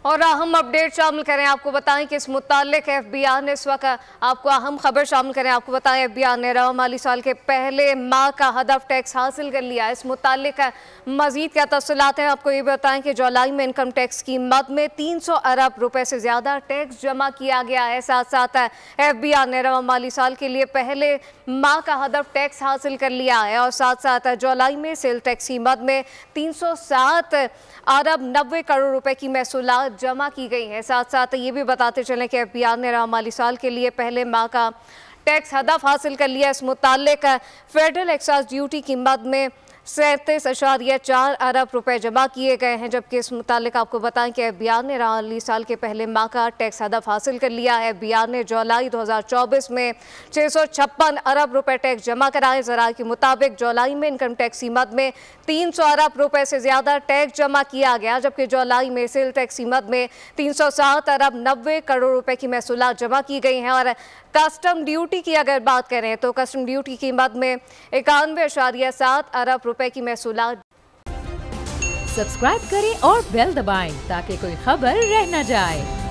और अहम अपडेट शामिल करें, आपको बताएं कि इस मुतालिक FBI ने इस वक्त आपको अहम खबर शामिल करें, आपको बताएं FBI ने रवा माली साल के पहले माह का हदफ टैक्स हासिल कर लिया। इस मुतालिक मजीद क्या तफसीलात हैं, आपको ये बताएं कि जुलाई में इनकम टैक्स की मद में 300 अरब रुपए से ज़्यादा टैक्स जमा किया गया है। साथ साथ FBI ने रवा माली साल के लिए पहले माह का हदफ टैक्स हासिल कर लिया है और साथ साथ जुलाई में सेल टैक्स की मद में 307 अरब 90 करोड़ रुपए की महसूलात जमा की गई है। साथ साथ ये भी बताते चलें कि FBI ने रवा माली साल के लिए पहले माह का टैक्स हदफ हासिल कर लिया। इस मुतालिक फेडरल एक्साइज ड्यूटी की मद में 37.4 अरब रुपए जमा किए गए हैं, जबकि इस मुतालिक आपको बताएं कि FBI ने रवा माली साल के पहले माह का टैक्स हदफ हासिल कर लिया है। FBI ने जुलाई 2024 में 656 अरब रुपए टैक्स जमा कराए। ज़रा के मुताबिक जुलाई में इनकम टैक्स की मद में 300 अरब रुपए से ज़्यादा टैक्स जमा किया गया, जबकि जुलाई में सेल टैक्स की मद में 307 अरब 90 करोड़ रुपए की महसूलात जमा की गई हैं। और कस्टम ड्यूटी की अगर बात करें तो कस्टम ड्यूटी की मद में 91.7 अरब रुपए की महसूलात। सब्सक्राइब करें और बेल दबाएं ताकि कोई खबर रह न जाए।